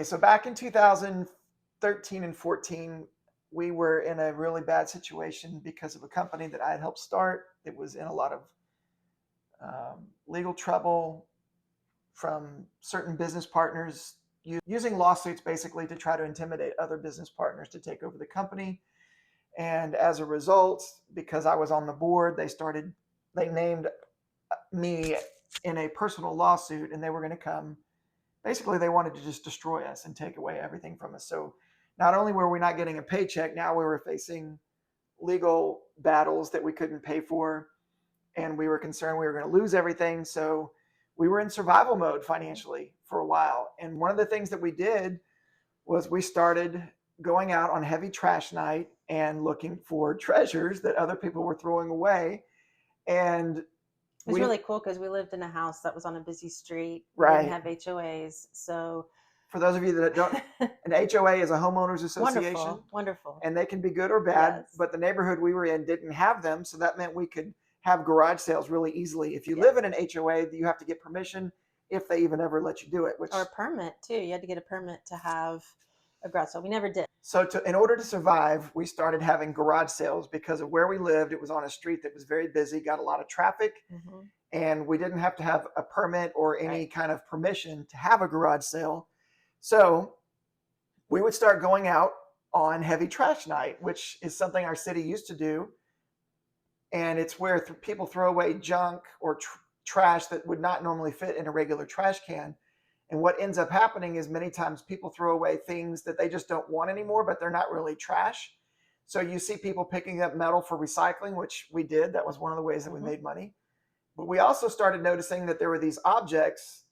So back in 2013 and 14, we were in a really bad situation because of a company that I had helped start. It was in a lot of legal trouble from certain business partners using lawsuits basically to try to intimidate other business partners to take over the company. And as a result, because I was on the board, they named me in a personal lawsuit, and they were going to come. Basically, they wanted to just destroy us and take away everything from us. So not only were we not getting a paycheck, now we were facing legal battles that we couldn't pay for, and we were concerned we were going to lose everything. So we were in survival mode financially for a while. And one of the things that we did was we started going out on heavy trash night and looking for treasures that other people were throwing away. And it was really cool because we lived in a house that was on a busy street. We right. didn't have HOAs. So for those of you that don't, an HOA is a homeowners association. Wonderful. And they can be good or bad, yes. But the neighborhood we were in didn't have them. So that meant we could have garage sales really easily. If you live in an HOA, you have to get permission if they even ever let you do it. Or a permit too. You had to get a permit to have a garage sale. We never did. So in order to survive, we started having garage sales because of where we lived. It was on a street that was very busy, got a lot of traffic, and we didn't have to have a permit or any kind of permission to have a garage sale. So we would start going out on heavy trash night, which is something our city used to do. And it's where people throw away junk or trash that would not normally fit in a regular trash can. And what ends up happening is many times people throw away things that they just don't want anymore, but they're not really trash. So you see people picking up metal for recycling, which we did. That was one of the ways that we made money. But we also started noticing that there were these objects,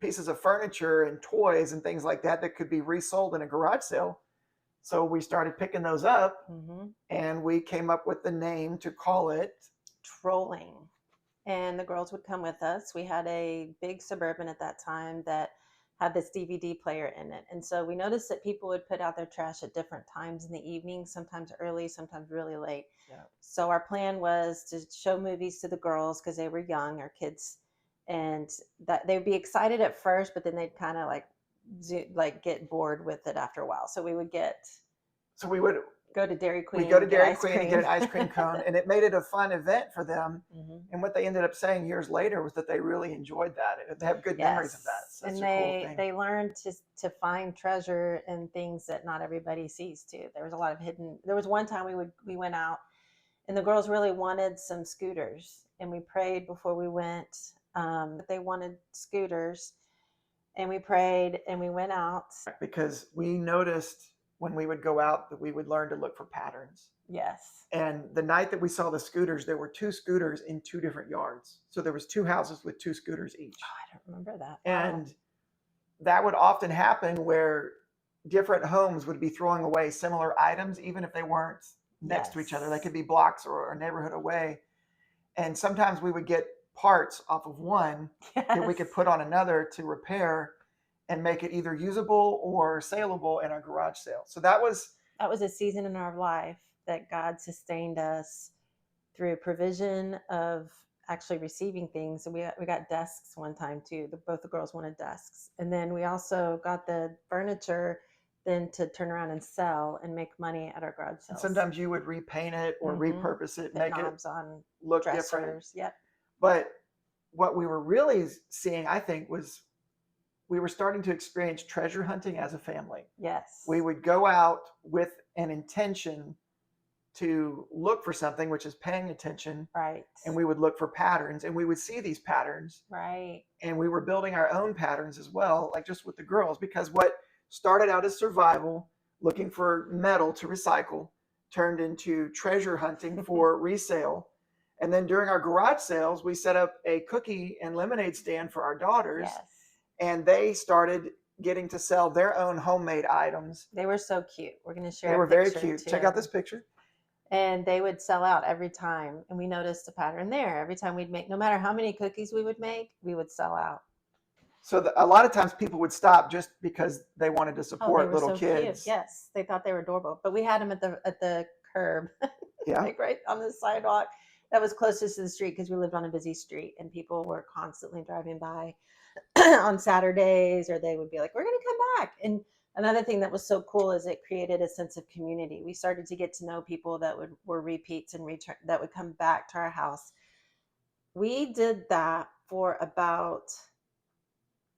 pieces of furniture and toys and things like that could be resold in a garage sale. So we started picking those up, and we came up with the name to call it Trolling. And the girls would come with us. We had a big Suburban at that time that had this DVD player in it. And so we noticed that people would put out their trash at different times in the evening, sometimes early, sometimes really late. Yeah. So our plan was to show movies to the girls because they were young, our kids, and that they'd be excited at first, but then they'd kind of like get bored with it after a while. So we would go to Dairy Queen. We'd go to Dairy Queen and get an ice cream cone, and it made it a fun event for them. And what they ended up saying years later was that they really enjoyed that. They have good memories of that. So and they learned to find treasure in things that not everybody sees too. There was a lot of hidden. There was one time we went out, and the girls really wanted some scooters, and we prayed before we went that they wanted scooters, and we prayed and we went out because we noticed when we would go out that we would learn to look for patterns. Yes. And the night that we saw the scooters, there were 2 scooters in 2 different yards. So there was 2 houses with 2 scooters each. Oh, I don't remember that. And that would often happen where different homes would be throwing away similar items, even if they weren't next to each other. They could be blocks or a neighborhood away. And sometimes we would get parts off of one that we could put on another to repair and make it either usable or saleable in our garage sale. So that was a season in our life that God sustained us through provision of actually receiving things. So we got desks one time too. Both the girls wanted desks. And then we also got the furniture then to turn around and sell and make money at our garage sales. And sometimes you would repaint it or repurpose it, make it on look dressers. different. Yep. But what we were really seeing, I think, was we were starting to experience treasure hunting as a family. Yes. We would go out with an intention to look for something, which is paying attention. Right. And we would look for patterns, and we would see these patterns. Right. And we were building our own patterns as well, like just with the girls, because what started out as survival, looking for metal to recycle, turned into treasure hunting for resale. And then during our garage sales, we set up a cookie and lemonade stand for our daughters. Yes. And they started getting to sell their own homemade items. They were so cute. We're going to share. They were very cute. Check out this picture. And they would sell out every time. And we noticed a pattern there. Every time we'd make, no matter how many cookies we would make, we would sell out. So a lot of times people would stop just because they wanted to support little kids. Cute. Yes, they thought they were adorable. But we had them at the curb, like right on the sidewalk. That was closest to the street because we lived on a busy street and people were constantly driving by. on Saturdays, or they would be like, we're going to come back. And another thing that was so cool is it created a sense of community. We started to get to know people that were repeats and return that would come back to our house. We did that for about,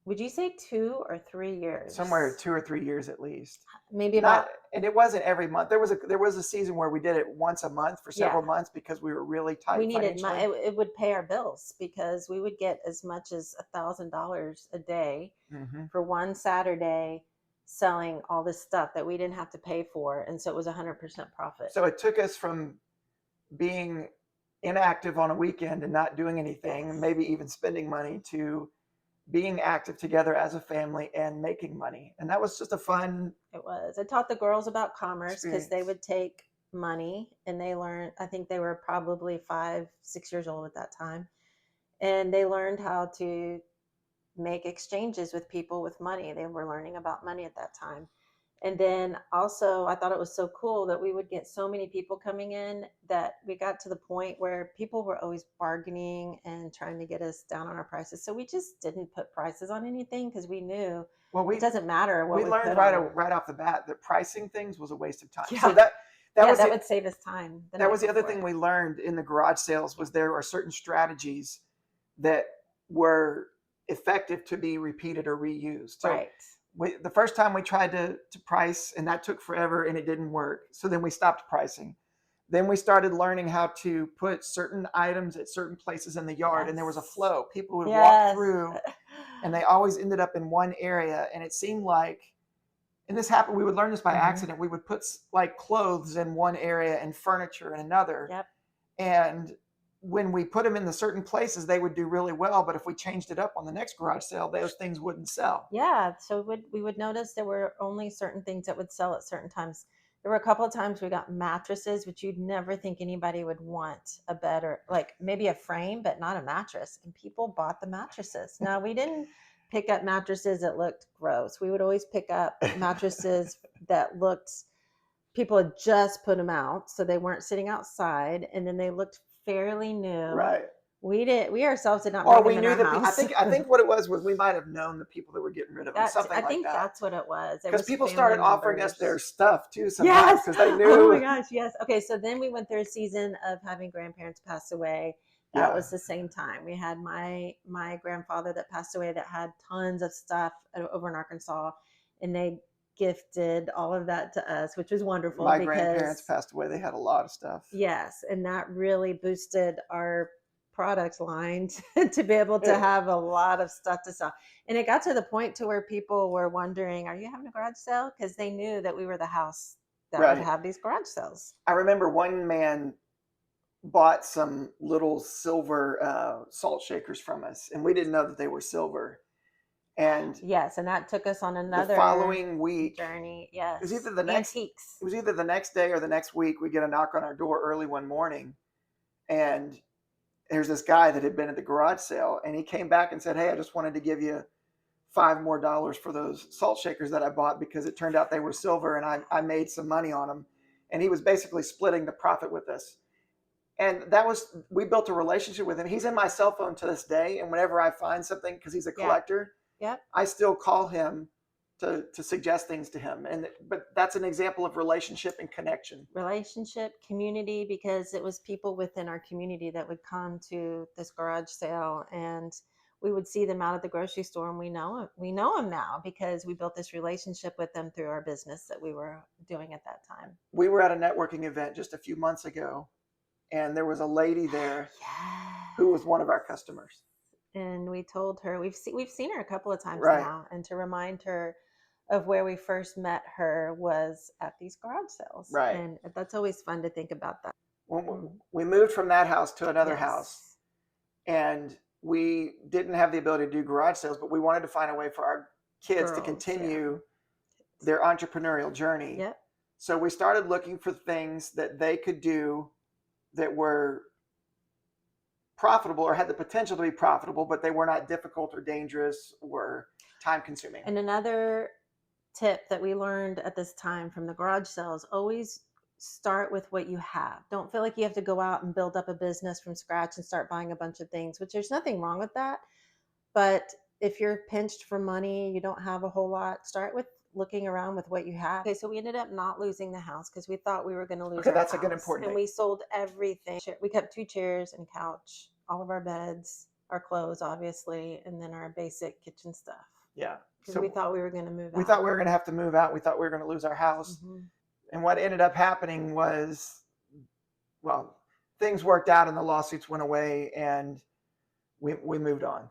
would you say 2 or 3 years? Somewhere 2 or 3 years at least. Maybe Not, about, and it wasn't every month. There was a season where we did it once a month for several months because we were really tight we needed financially. it would pay our bills because we would get as much as $1,000 a day Hmm. for one Saturday selling all this stuff that we didn't have to pay for. And so it was 100% profit. So it took us from being inactive on a weekend and not doing anything, Yes. maybe even spending money, to being active together as a family and making money. And that was just a fun It was. I taught the girls about commerce because they experience. would take money and they learned, I think they were probably 5, 6 years old at that time. And they learned how to make exchanges with people with money. They were learning about money at that time. And then also, I thought it was so cool that we would get so many people coming in that we got to the point where people were always bargaining and trying to get us down on our prices. So we just didn't put prices on anything because we knew Well, it doesn't matter what we we learned put on them. right off the bat that pricing things was a waste of time. Yeah. So that Yeah, was that the, would save us time. that was the other thing we learned in the garage sales was there are certain strategies that were effective to be repeated or reused. So Right. the first time we tried to price, and that took forever and it didn't work. So then we stopped pricing. Then we started learning how to put certain items at certain places in the yard, and there was a Yes. flow. People would walk Yes. through, and they always ended up in one area. And it seemed like, and this happened, we would learn this by Mhm. accident. We would put like clothes in one area and furniture in another. Yep. And when we put them in the certain places, they would do really well. But if we changed it up on the next garage sale, those things wouldn't sell. Yeah. So we would notice there were only certain things that would sell at certain times. There were a couple of times we got mattresses, which you'd never think anybody would want a bed or like maybe a frame, but not a mattress. And people bought the mattresses. Now we didn't pick up mattresses that looked gross. We would always pick up mattresses that looked, people had just put them out. So they weren't sitting outside and then they looked fairly new. Right. We ourselves did not Or bring we them knew in our that. house. I think what it was we might have known the people that were getting rid of them, something I like think that. that's what it was. It Because was people family started offering us members. their stuff too sometimes Yes. because they Oh knew. my gosh, yes. Okay, so then we went through a season of having grandparents pass away. That Yeah. was the same time. We had my grandfather that passed away that had tons of stuff over in Arkansas, and they gifted all of that to us, which was wonderful. My because grandparents passed away. They had a lot of stuff. yes, and that really boosted our product line to be able to Yeah. have a lot of stuff to sell. And it got to the point to where people were wondering, are you having a garage sale? Because they knew that we were the house that Right. would have these garage sales. I remember one man bought some little silver salt shakers from us, and we didn't know that they were silver. And Yes, and that took us on another the following week, journey. Yes. it was either the next Antiques. it was either the next day or the next week, we get a knock on our door early one morning, and there's this guy that had been at the garage sale, and he came back and said, "Hey, I just wanted to give you $5 more for those salt shakers that I bought because it turned out they were silver and I made some money on them." And he was basically splitting the profit with us. And we built a relationship with him. He's in my cell phone to this day. And whenever I find something, because he's a collector, Yep. I still call him to suggest things to him. But that's an example of relationship and connection. Relationship, community, because it was people within our community that would come to this garage sale, and we would see them out at the grocery store, and we know them now because we built this relationship with them through our business that we were doing at that time. We were at a networking event just a few months ago, and there was a lady there who was one of our customers. And we told her we've seen her a couple of times Right. now, and to remind her of where we first met her was at these garage sales. Right. And that's always fun to think about that. When we moved from that house to another Yes. house, and we didn't have the ability to do garage sales, but we wanted to find a way for our kids to Girls, continue their entrepreneurial journey. Yep. So we started looking for things that they could do that were profitable or had the potential to be profitable, but they were not difficult or dangerous or time consuming. And another tip that we learned at this time from the garage sales, always start with what you have. Don't feel like you have to go out and build up a business from scratch and start buying a bunch of things, which there's nothing wrong with that. But if you're pinched for money, you don't have a whole lot, start with looking around with what you have. Okay, so we ended up not losing the house because we thought we were going to lose Okay, our that's a good house. important And thing. we sold everything. We kept 2 chairs and couch, all of our beds, our clothes, obviously, and then our basic kitchen stuff. Yeah. Because we thought we were going to move we out. thought we were going to have to move out. We thought we were going to lose our house. And what ended up happening was, well, things worked out and the lawsuits went away and we moved on.